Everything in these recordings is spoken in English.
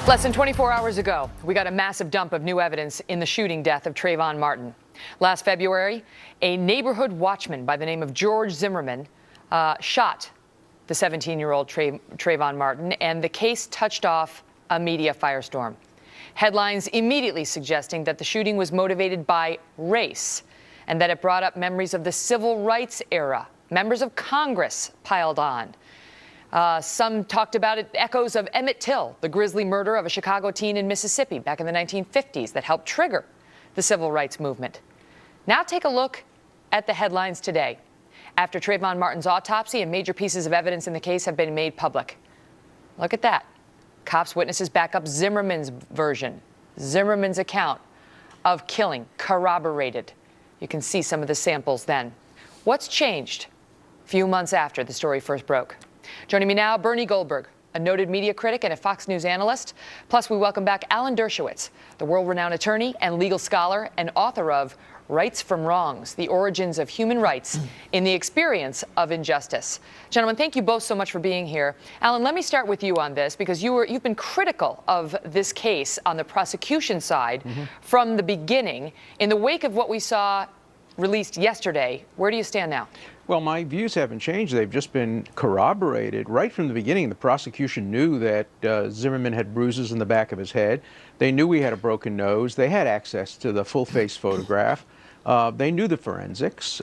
Less than 24 hours ago, we got a massive dump of new evidence in the shooting death of Trayvon Martin. Last February, a neighborhood watchman by the name of George Zimmerman shot the 17-year-old Trayvon Martin, and the case touched off a media firestorm. Headlines immediately suggesting that the shooting was motivated by race and that it brought up memories of the civil rights era. Members of Congress piled on. Some talked about it, echoes of Emmett Till, the grisly murder of a Chicago teen in Mississippi back in the 1950s that helped trigger the civil rights movement. Now take a look at the headlines today. After Trayvon Martin's autopsy and major pieces of evidence in the case have been made public. Look at that. Cops' witnesses back up Zimmerman's version, Zimmerman's account of killing corroborated. You can see some of the samples then. What's changed a few months after the story first broke? Joining me now, Bernie Goldberg, a noted media critic and a Fox News analyst. Plus, we welcome back Alan Dershowitz, the world-renowned attorney and legal scholar and author of Rights from Wrongs, The Origins of Human Rights in the Experience of Injustice. Gentlemen, thank you both so much for being here. Alan, let me start with you on this, because you've been critical of this case on the prosecution side from the beginning. In the wake of what we saw released yesterday, where do you stand now? Well, my views haven't changed. They've just been corroborated. Right from the beginning, the prosecution knew that Zimmerman had bruises in the back of his head. They knew he had a broken nose. They had access to the full-face photograph. They knew the forensics.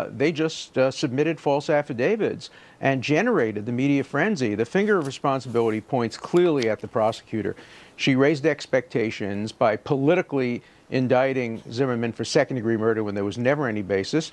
They just submitted false affidavits and generated the media frenzy. The finger of responsibility points clearly at the prosecutor. She raised expectations by politically indicting Zimmerman for second-degree murder when there was never any basis.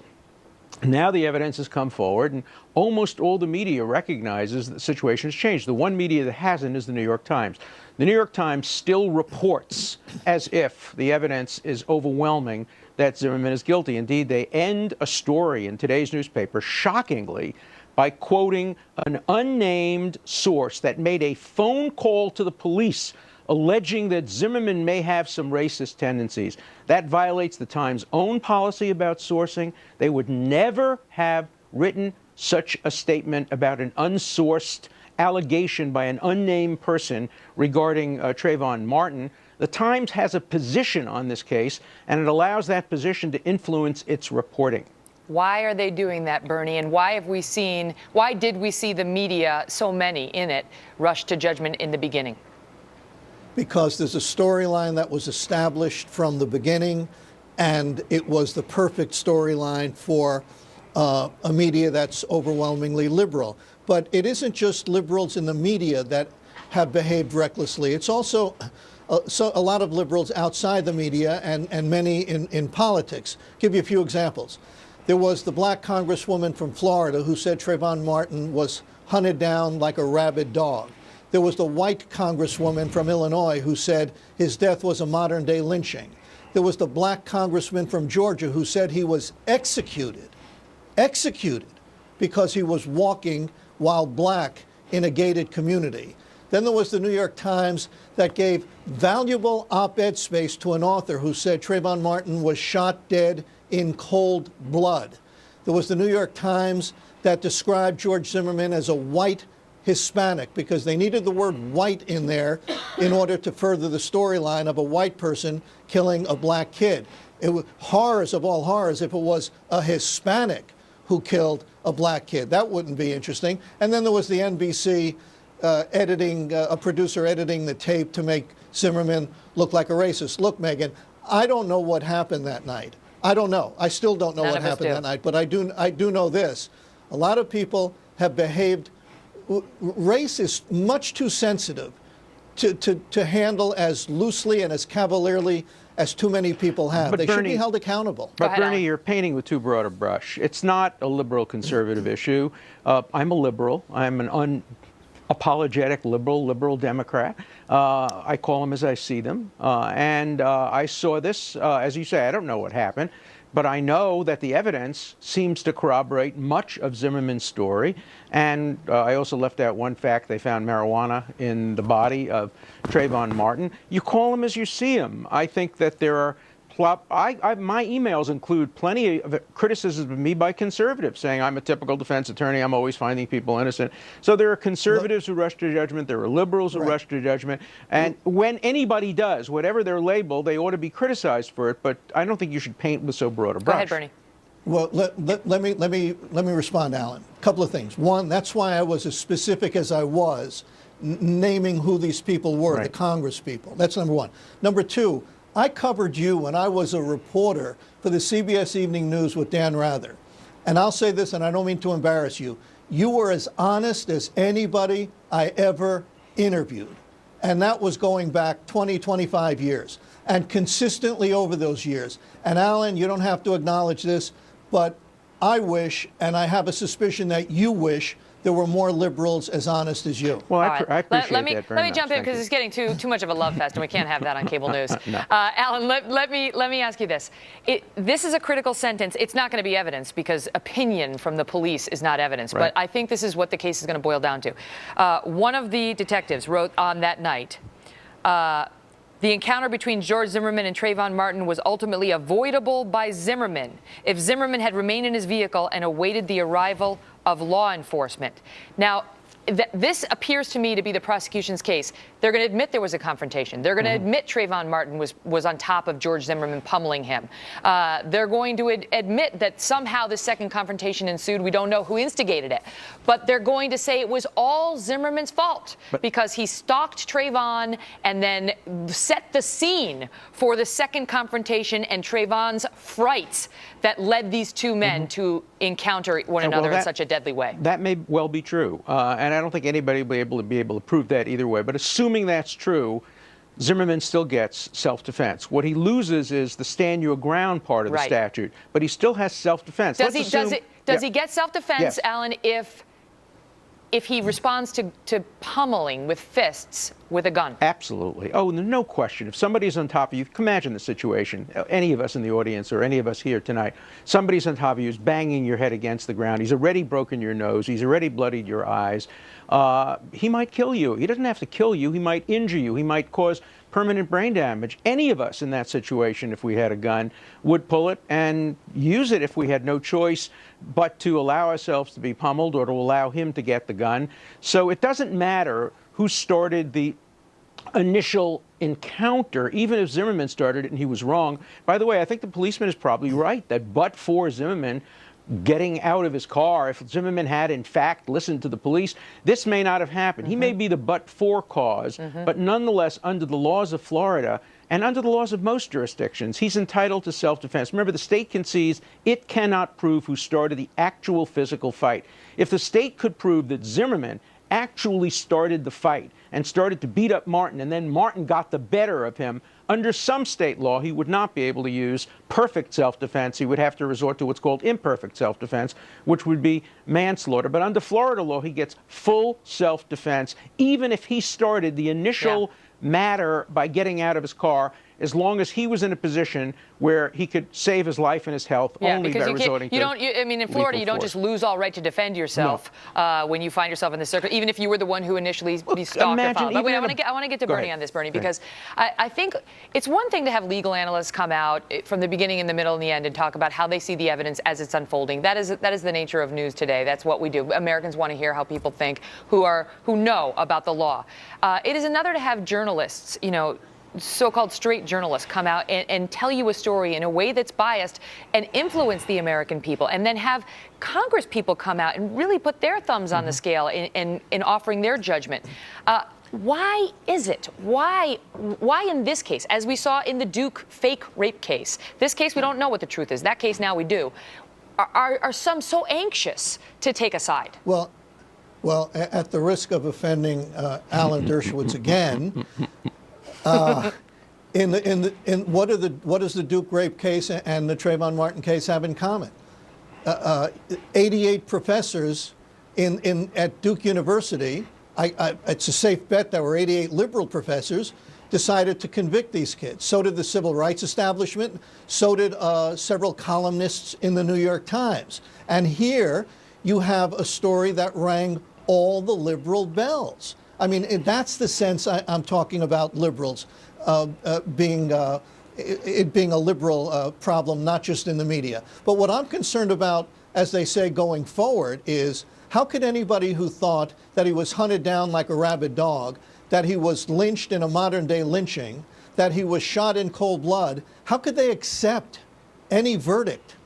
Now the evidence has come forward, and almost all the media recognizes that the situation has changed. The one media that hasn't is the New York Times. The New York Times still reports as if the evidence is overwhelming that Zimmerman is guilty. Indeed, they end a story in today's newspaper, shockingly, by quoting an unnamed source that made a phone call to the police alleging that Zimmerman may have some racist tendencies. That violates the Times' own policy about sourcing. They would never have written such a statement about an unsourced allegation by an unnamed person regarding Trayvon Martin. The Times has a position on this case, and it allows that position to influence its reporting. Why are they doing that, Bernie? And why did we see the media, so many in it, rush to judgment in the beginning? Because there's a storyline that was established from the beginning, and it was the perfect storyline for a media that's overwhelmingly liberal. But it isn't just liberals in the media that have behaved recklessly. It's also a lot of liberals outside the media and many in politics. Give you a few examples. There was the black congresswoman from Florida who said Trayvon Martin was hunted down like a rabid dog. There was the white congresswoman from Illinois who said his death was a modern-day lynching. There was the black congressman from Georgia who said he was executed because he was walking while black in a gated community. Then there was the New York Times that gave valuable op-ed space to an author who said Trayvon Martin was shot dead in cold blood. There was the New York Times that described George Zimmerman as a white Hispanic because they needed the word white in there in order to further the storyline of a white person killing a black kid. It was horrors of all horrors if it was a Hispanic who killed a black kid. That wouldn't be interesting. And then there was the NBC a producer editing the tape to make Zimmerman look like a racist. Look, Megan, I don't know what happened that night. I don't know. I still don't know what happened that night, but I do know this. A lot of people have behaved. Race is much too sensitive to handle as loosely and as cavalierly as too many people have. They should be held accountable. But Bernie, you're painting with too broad a brush. It's not a liberal-conservative issue. I'm a liberal. I'm an unapologetic liberal Democrat. I call them as I see them. And I saw this, as you say, I don't know what happened. But I know that the evidence seems to corroborate much of Zimmerman's story. And I also left out one fact. They found marijuana in the body of Trayvon Martin. You call him as you see him. I think that there are my emails include plenty of criticism of me by conservatives saying I'm a typical defense attorney. I'm always finding people innocent. So there are conservatives who rush to judgment. There are liberals who rush to judgment. And when anybody does, whatever their label, they ought to be criticized for it. But I don't think you should paint with so broad a brush. Go ahead, Bernie. Well, let me respond, Alan. A couple of things. One, that's why I was as specific as I was, naming who these people were, the Congress people. That's number one. Number two, I covered you when I was a reporter for the CBS Evening News with Dan Rather. And I'll say this, and I don't mean to embarrass you. You were as honest as anybody I ever interviewed. And that was going back 20, 25 years. And consistently over those years. And Alan, you don't have to acknowledge this, but I wish, and I have a suspicion that you wish, there were more liberals as honest as you. Well, I appreciate let me, that very Let me much. jump in Thank because you. it's getting too much of a love fest, and we can't have that on cable news. No. Alan, let me ask you this. This is a critical sentence. It's not going to be evidence because opinion from the police is not evidence. Right. But I think this is what the case is going to boil down to. One of the detectives wrote on that night, the encounter between George Zimmerman and Trayvon Martin was ultimately avoidable by Zimmerman if Zimmerman had remained in his vehicle and awaited the arrival of law enforcement. Now, this appears to me to be the prosecution's case. They're going to admit there was a confrontation. They're going to admit Trayvon Martin was on top of George Zimmerman pummeling him. They're going to admit that somehow this second confrontation ensued. We don't know who instigated it. But they're going to say it was all Zimmerman's fault because he stalked Trayvon and then set the scene for the second confrontation and Trayvon's frights that led these two men to encounter one another in such a deadly way. That may well be true. And I don't think anybody will be able to prove that either way. But assuming that's true, Zimmerman still gets self-defense. What he loses is the stand your ground part of the statute, but he still has self-defense. Does he get self-defense, Alan, if he responds to pummeling with fists with a gun? Absolutely. Oh, no question. If somebody's on top of you, imagine the situation. Any of us in the audience or any of us here tonight, somebody's on top of you, is banging your head against the ground. He's already broken your nose. He's already bloodied your eyes. He might kill you. He doesn't have to kill you. He might injure you. He might cause permanent brain damage. Any of us in that situation, if we had a gun, would pull it and use it if we had no choice but to allow ourselves to be pummeled or to allow him to get the gun. So it doesn't matter who started the initial encounter, even if Zimmerman started it and he was wrong. By the way, I think the policeman is probably right that but for Zimmerman getting out of his car, if Zimmerman had in fact listened to the police, this may not have happened. He may be the but-for cause, but nonetheless, under the laws of Florida and under the laws of most jurisdictions, he's entitled to self-defense. Remember, the state concedes it cannot prove who started the actual physical fight. If the state could prove that Zimmerman actually started the fight and started to beat up Martin, and then Martin got the better of him, under some state law, he would not be able to use perfect self-defense. He would have to resort to what's called imperfect self-defense, which would be manslaughter. But under Florida law, he gets full self-defense, even if he started the initial matter by getting out of his car, as long as he was in a position where he could save his life and his health only by resorting to I mean, in Florida, you don't just lose all right to defend yourself when you find yourself in this circle, even if you were the one who initially stalked or followed. But wait, I want to get to Bernie on this, Bernie, because I think it's one thing to have legal analysts come out from the beginning, in the middle, and the end and talk about how they see the evidence as it's unfolding. That is the nature of news today. That's what we do. Americans want to hear how people think who know about the law. It is another to have journalists, so-called straight journalists come out and tell you a story in a way that's biased and influence the American people, and then have Congress people come out and really put their thumbs on the scale in offering their judgment. Why is it? Why in this case, as we saw in the Duke fake rape case, this case we don't know what the truth is. That case now we do. Are some so anxious to take a side? Well, at the risk of offending Alan Dershowitz again, what does the Duke rape case and the Trayvon Martin case have in common? 88 professors at Duke University, it's a safe bet there were 88 liberal professors, decided to convict these kids. So did the civil rights establishment. So did several columnists in the New York Times. And here you have a story that rang all the liberal bells. I mean, that's the sense I'm talking about liberals being it being a liberal problem, not just in the media. But what I'm concerned about, as they say, going forward is how could anybody who thought that he was hunted down like a rabid dog, that he was lynched in a modern-day lynching, that he was shot in cold blood, how could they accept any verdict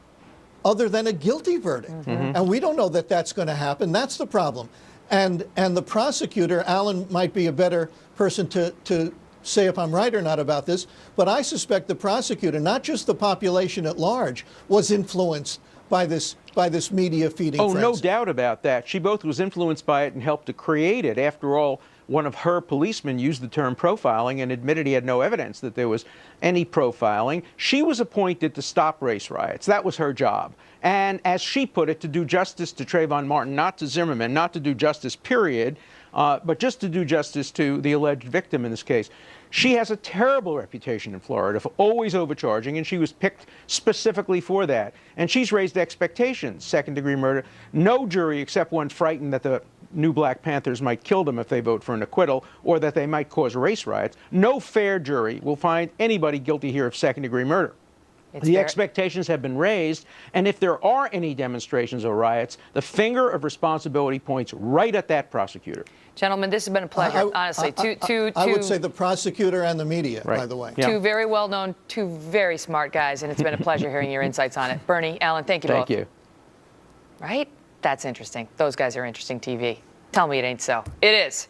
other than a guilty verdict? Mm-hmm. And we don't know that that's going to happen. That's the problem. And the prosecutor, Alan might be a better person to say if I'm right or not about this, but I suspect the prosecutor, not just the population at large, was influenced by this media feeding Oh, frenzy. no doubt about that. She both was influenced by it and helped to create it. After all, one of her policemen used the term profiling and admitted he had no evidence that there was any profiling. She was appointed to stop race riots. That was her job. And as she put it, to do justice to Trayvon Martin, not to Zimmerman, not to do justice, period, but just to do justice to the alleged victim in this case. She has a terrible reputation in Florida for always overcharging, and she was picked specifically for that. And she's raised expectations, second-degree murder. No jury except one frightened that the new Black Panthers might kill them if they vote for an acquittal, or that they might cause race riots. No fair jury will find anybody guilty here of second-degree murder. The expectations have been raised, and if there are any demonstrations or riots, the finger of responsibility points right at that prosecutor. Gentlemen, this has been a pleasure, honestly. I would say the prosecutor and the media, by the way. Yeah. Two very well-known, two very smart guys, and it's been a pleasure hearing your insights on it. Bernie, Alan, thank you both. Thank you. Right? That's interesting. Those guys are interesting TV. Tell me it ain't so. It is.